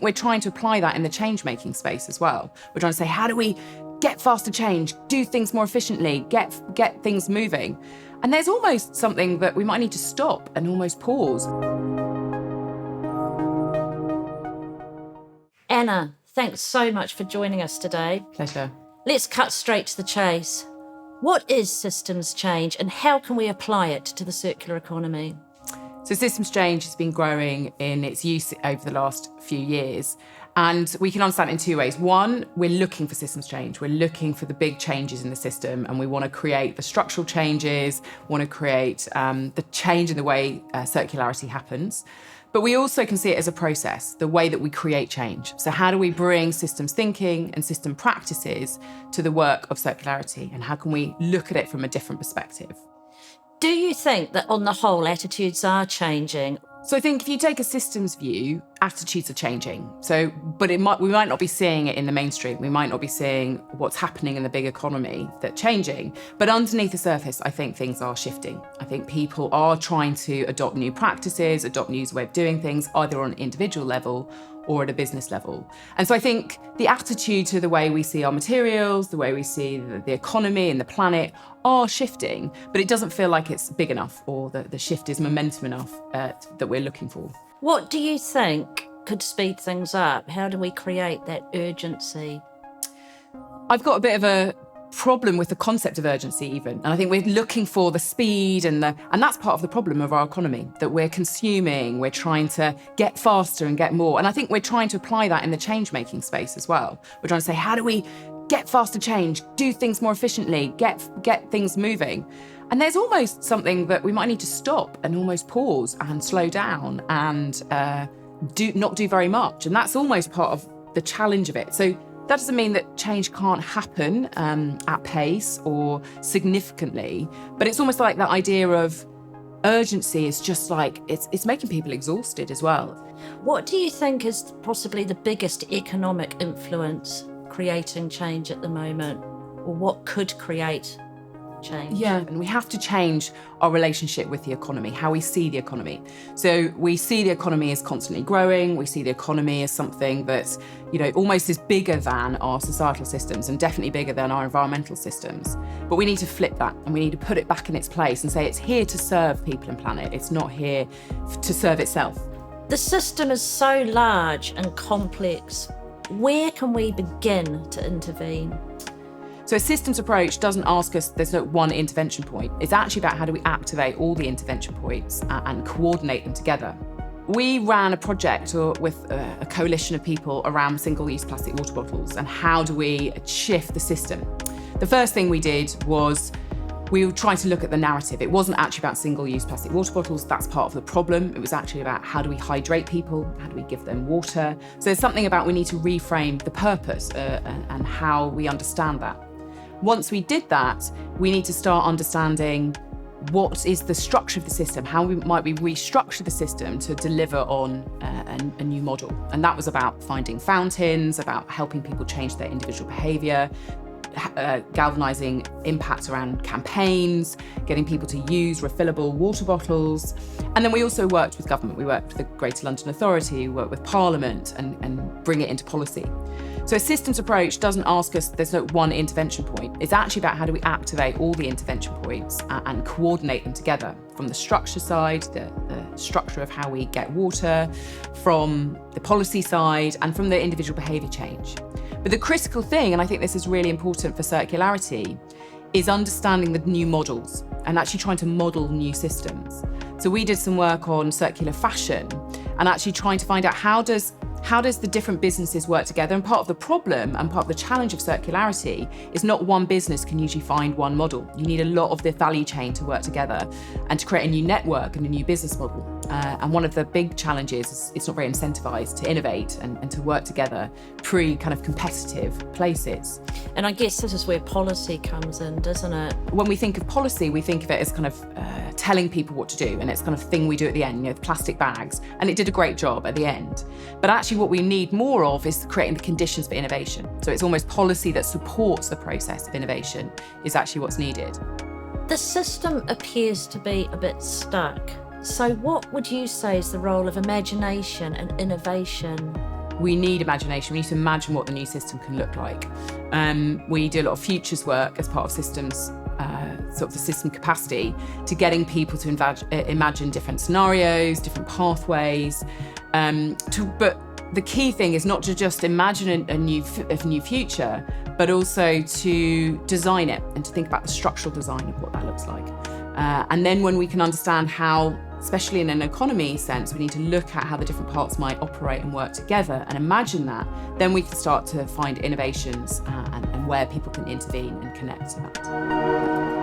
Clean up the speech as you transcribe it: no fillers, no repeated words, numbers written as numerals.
We're trying to apply that in the change-making space as well. We're trying to say, how do we get faster change, do things more efficiently, get things moving? And there's almost something that we might need to stop and almost pause. Anna, thanks so much for joining us today. Pleasure. Let's cut straight to the chase. What is systems change and how can we apply it to the circular economy? So systems change has been growing in its use over the last few years. And we can understand it in two ways. One, we're looking for systems change. We're looking for the big changes in the system, and we want to create the structural changes, want to create the change in the way circularity happens. But we also can see it as a process, the way that we create change. So how do we bring systems thinking and system practices to the work of circularity? And how can we look at it from a different perspective? Do you think that on the whole attitudes are changing? So I think if you take a systems view, attitudes are changing. But we might not be seeing it in the mainstream. We might not be seeing what's happening in the big economy that's changing. But underneath the surface, I think things are shifting. I think people are trying to adopt new practices, adopt new way of doing things, either on an individual level or at a business level. And so I think the attitude to the way we see our materials, the way we see the economy and the planet are shifting, but it doesn't feel like it's big enough or that the shift is momentum enough that we're looking for. What do you think could speed things up? How do we create that urgency? I've got a bit of a problem with the concept of urgency even. And I think we're looking for the speed and that's part of the problem of our economy, that we're consuming, we're trying to get faster and get more. And I think we're trying to apply that in the change-making space as well. We're trying to say, how do we get faster change, do things more efficiently, get things moving? And there's almost something that we might need to stop and almost pause and slow down and not do very much. And that's almost part of the challenge of it. So that doesn't mean that change can't happen at pace or significantly, but it's almost like that idea of urgency is just like, it's making people exhausted as well. What do you think is possibly the biggest economic influence creating change at the moment? Or what could create change? Yeah, and we have to change our relationship with the economy, how we see the economy. So we see the economy as constantly growing. We see the economy as something that's, almost is bigger than our societal systems and definitely bigger than our environmental systems. But we need to flip that and we need to put it back in its place and say it's here to serve people and planet. It's not here to serve itself. The system is so large and complex. Where can we begin to intervene? So a systems approach doesn't ask us, there's no one intervention point. It's actually about how do we activate all the intervention points and coordinate them together. We ran a project with a coalition of people around single-use plastic water bottles and how do we shift the system. The first thing we did was we were trying to look at the narrative. It wasn't actually about single-use plastic water bottles. That's part of the problem. It was actually about how do we hydrate people? How do we give them water? So there's something about we need to reframe the purpose and how we understand that. Once we did that, we need to start understanding what is the structure of the system, how might we restructure the system to deliver on a new model. And that was about finding fountains, about helping people change their individual behaviour, galvanising impact around campaigns, getting people to use refillable water bottles. And then we also worked with government. We worked with the Greater London Authority, we worked with Parliament and bring it into policy. So a systems approach doesn't ask us, there's no one intervention point. It's actually about how do we activate all the intervention points and coordinate them together, from the structure side, the structure of how we get water, from the policy side, and from the individual behaviour change. But the critical thing, and I think this is really important for circularity, is understanding the new models and actually trying to model new systems. So we did some work on circular fashion and actually trying to find out how does the different businesses work together? And part of the problem and part of the challenge of circularity is not one business can usually find one model. You need a lot of the value chain to work together and to create a new network and a new business model. And one of the big challenges is it's not very incentivized to innovate and to work together kind of competitive places. And I guess this is where policy comes in, doesn't it? When we think of policy, we think of it as kind of telling people what to do, and it's kind of thing we do at the end, the plastic bags, and it did a great job at the end. But actually what we need more of is creating the conditions for innovation. So it's almost policy that supports the process of innovation is actually what's needed. The system appears to be a bit stuck. So what would you say is the role of imagination and innovation we need imagination. We need to imagine what the new system can look like. We do a lot of futures work as part of systems, sort of the system capacity, to getting people to imagine different scenarios, different pathways. But the key thing is not to just imagine a new future, but also to design it and to think about the structural design of what that looks like. And then when we can understand how, especially in an economy sense, we need to look at how the different parts might operate and work together and imagine that, then we can start to find innovations and where people can intervene and connect to that.